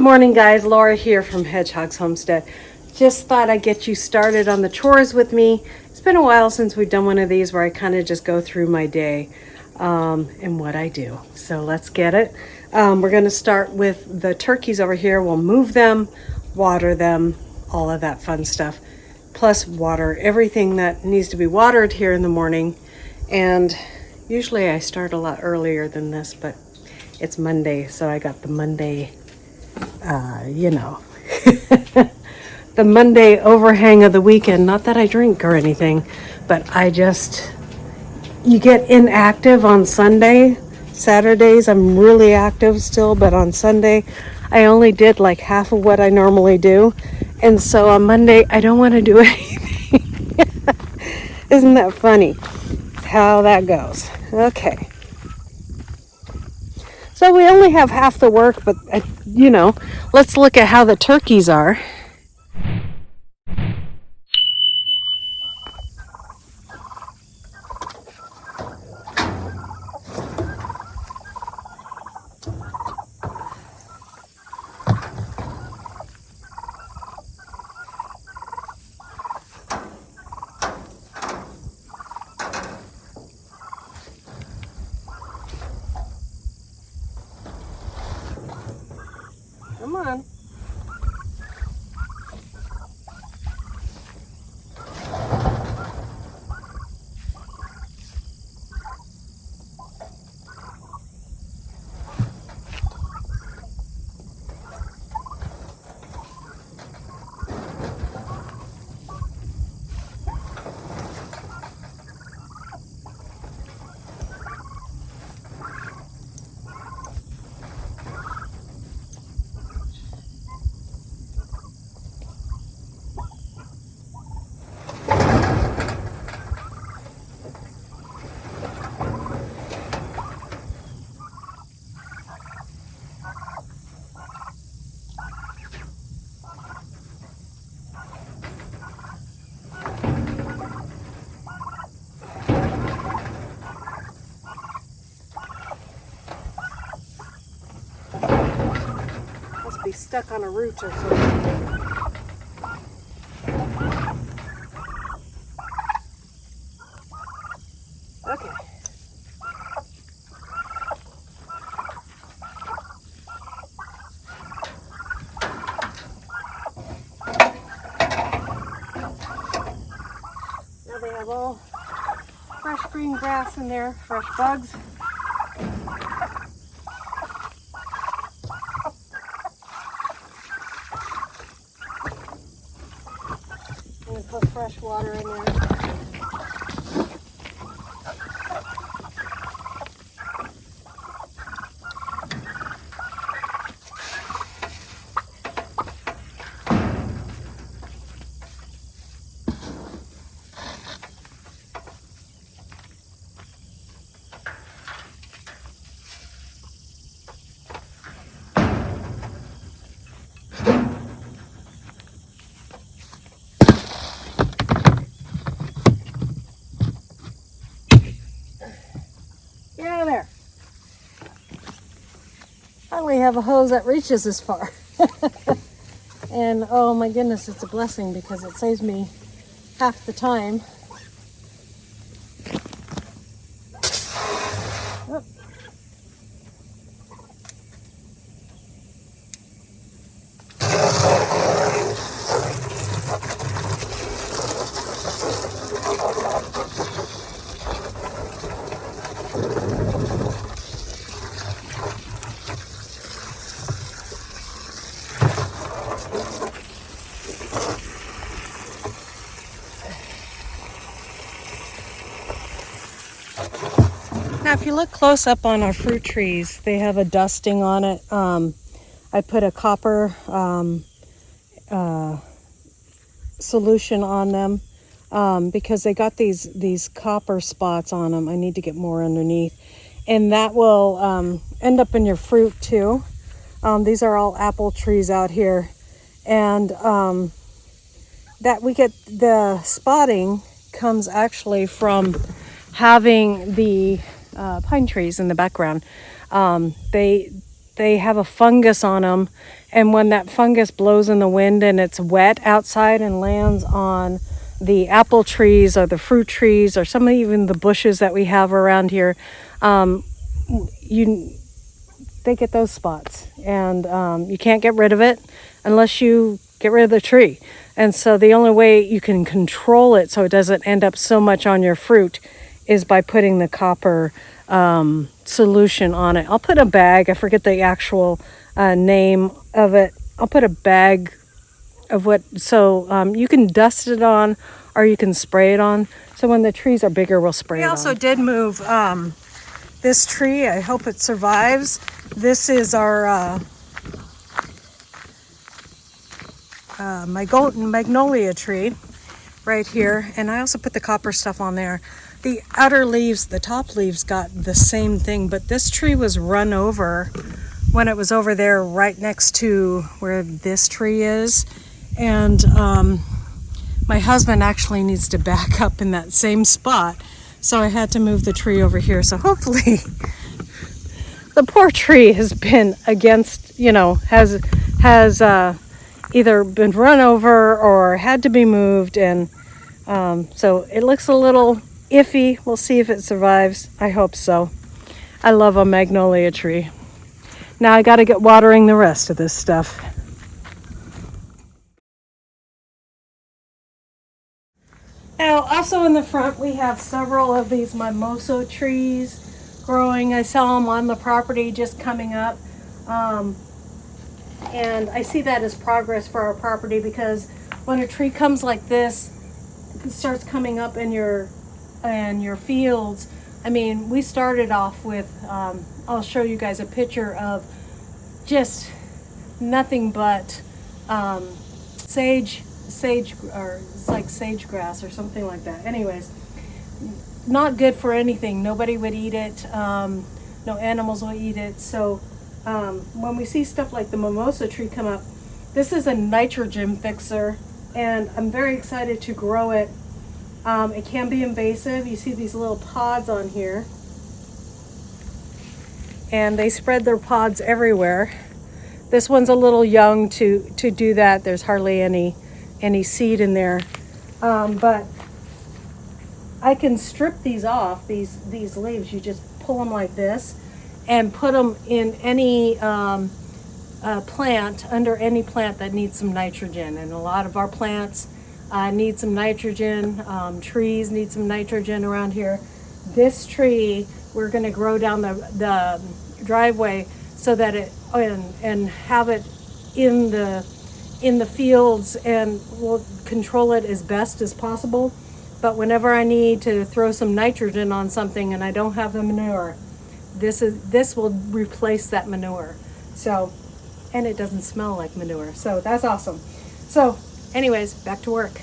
morning, guys. Laura here from Hedgehog's Homestead. Just thought I'd get you started on the chores with me. It's been a while since we've done one of these where I kind of just go through my day and what I do. So let's get it. We're going to start with the turkeys over here. We'll move them, water them, all of that fun stuff. Plus water everything that needs to be watered here in the morning. And usually I start a lot earlier than this, but it's Monday, so I got the Monday, the Monday overhang of the weekend. Not that I drink or anything, but you get inactive on Sunday. Saturdays, I'm really active still, but on Sunday, I only did like half of what I normally do. And so on Monday, I don't want to do anything. Isn't that funny how that goes? Okay. So we only have half the work, but let's look at how the turkeys are. Come on. Be stuck on a root or something. Okay. Now they have all fresh green grass in there, fresh bugs. Put fresh water in there. Yeah, there. Finally have a hose that reaches this far. And oh my goodness, it's a blessing because it saves me half the time. Oh. Now, if you look close up on our fruit trees, they have a dusting on it. I put a copper solution on them because they got these copper spots on them. I need to get more underneath. And that will end up in your fruit too. These are all apple trees out here. And that we get the spotting comes actually from having the pine trees in the background. They they have a fungus on them, and when that fungus blows in the wind and it's wet outside and lands on the apple trees or the fruit trees or some of even the bushes that we have around here, they get those spots, and you can't get rid of it unless you get rid of the tree. And so the only way you can control it so it doesn't end up so much on your fruit is by putting the copper solution on it. I'll put a bag, I forget the actual name of it. I'll put a bag of what, so you can dust it on or you can spray it on. So when the trees are bigger, we'll spray it on. We also did move this tree. I hope it survives. This is our magnolia tree right here, and I also put the copper stuff on there. The outer leaves, the top leaves got the same thing, but this tree was run over when it was over there right next to where this tree is, and my husband actually needs to back up in that same spot, so I had to move the tree over here. So hopefully the poor tree has been against, has either been run over or had to be moved, and so it looks a little iffy. We'll see if it survives. I hope so. I love a magnolia tree. Now I got to get watering the rest of this stuff. Now also in the front we have several of these mimosa trees growing. I saw them on the property just coming up. And I see that as progress for our property, because when a tree comes like this, it starts coming up in your fields. I mean, we started off with, I'll show you guys a picture of just nothing but sage, or it's like sage grass or something like that. Anyways, not good for anything. Nobody would eat it. No animals will eat it. So when we see stuff like the mimosa tree come up, this is a nitrogen fixer, and I'm very excited to grow it. It can be invasive. You see these little pods on here, and they spread their pods everywhere. This one's a little young to do that. There's hardly any seed in there, but I can strip these off, these leaves. You just pull them like this and put them in any plant, under any plant that needs some nitrogen. And a lot of our plants need some nitrogen. Trees need some nitrogen around here. This tree we're going to grow down the driveway so that it and have it in the fields, and we'll control it as best as possible. But whenever I need to throw some nitrogen on something and I don't have the manure, this will replace that manure. So, and it doesn't smell like manure. So that's awesome. So anyways, back to work.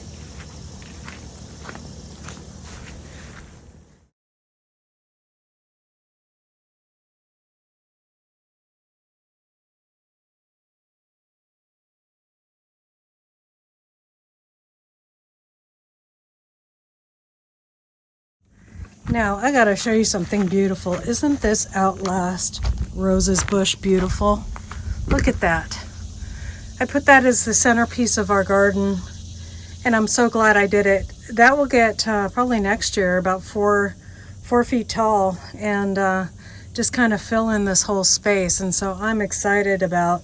Now, I gotta show you something beautiful. Isn't this Outlast Roses bush beautiful? Look at that. I put that as the centerpiece of our garden, and I'm so glad I did it. That will get probably next year about 4 feet tall, and just kind of fill in this whole space. And so I'm excited about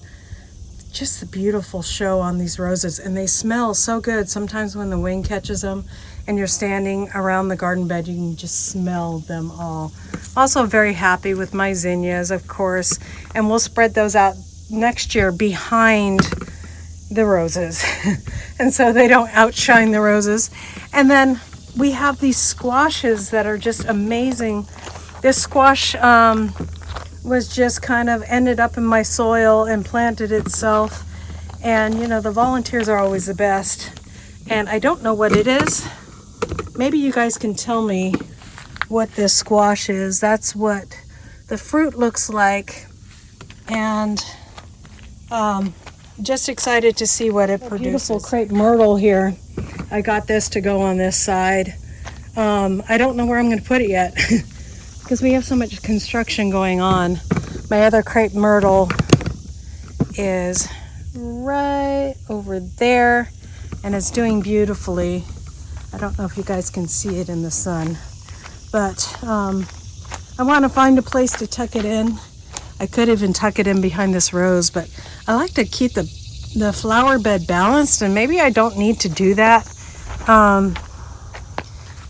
just the beautiful show on these roses, and they smell so good. Sometimes when the wind catches them and you're standing around the garden bed, you can just smell them all. Also very happy with my zinnias, of course, and we'll spread those out next year behind the roses and so they don't outshine the roses. And then we have these squashes that are just amazing. This squash was just kind of ended up in my soil and planted itself, and the volunteers are always the best. And I don't know what it is. Maybe you guys can tell me what this squash is. That's what the fruit looks like, and just excited to see what it produces. Beautiful crepe myrtle here. I got this to go on this side. I don't know where I'm going to put it yet because we have so much construction going on, My other crepe myrtle is right over there and it's doing beautifully. I don't know if you guys can see it in the sun, but I want to find a place to tuck it in. I could even tuck it in behind this rose, but I like to keep the flower bed balanced, and maybe I don't need to do that.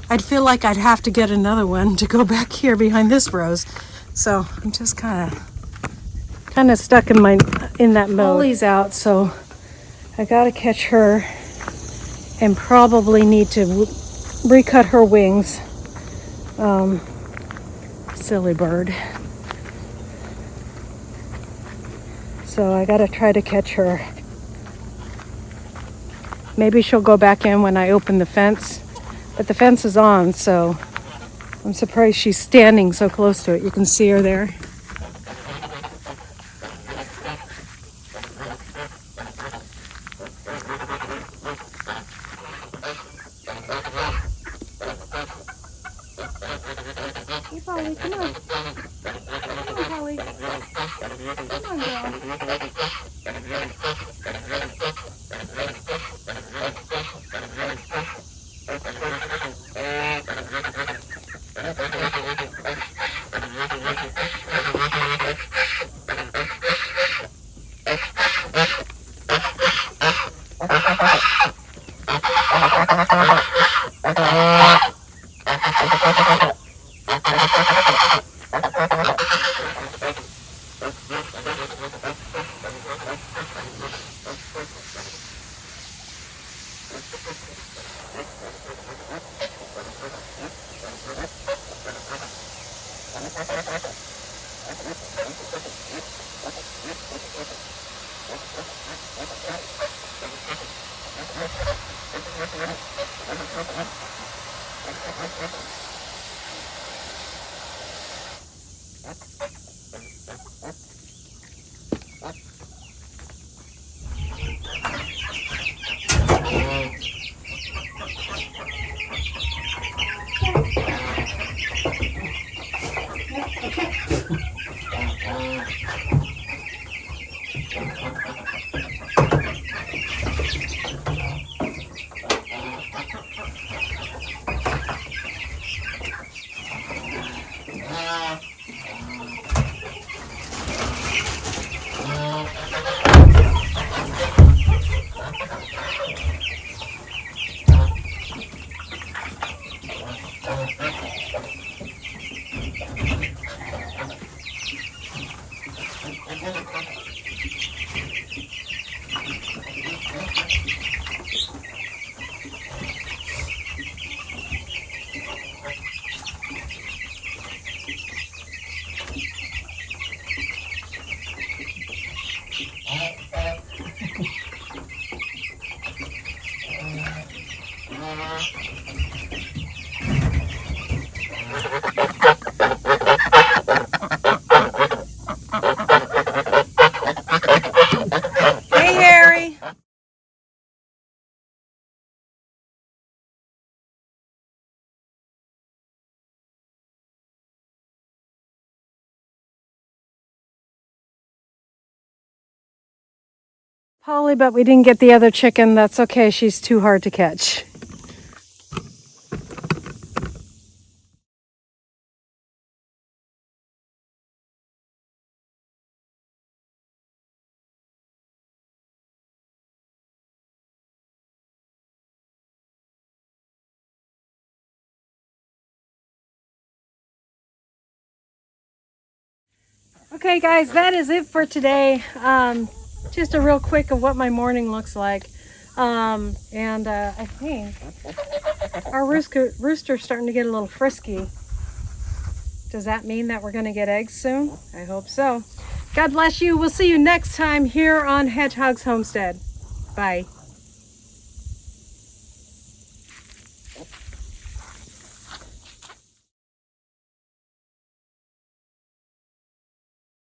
I'd feel like I'd have to get another one to go back here behind this rose. So I'm just kind of stuck in that mode. Molly's out, so I gotta catch her and probably need to recut her wings. Silly bird. So I gotta try to catch her. Maybe she'll go back in when I open the fence, but the fence is on, so I'm surprised she's standing so close to it. You can see her there. Hey, Polly, come on. Come on, Polly. Come on, girl. Polly, but we didn't get the other chicken. That's okay. She's too hard to catch. Okay, guys, that is it for today. Just a real quick of what my morning looks like. I think our rooster's starting to get a little frisky. Does that mean that we're going to get eggs soon? I hope so. God bless you. We'll see you next time here on Hedgehog's Homestead. Bye.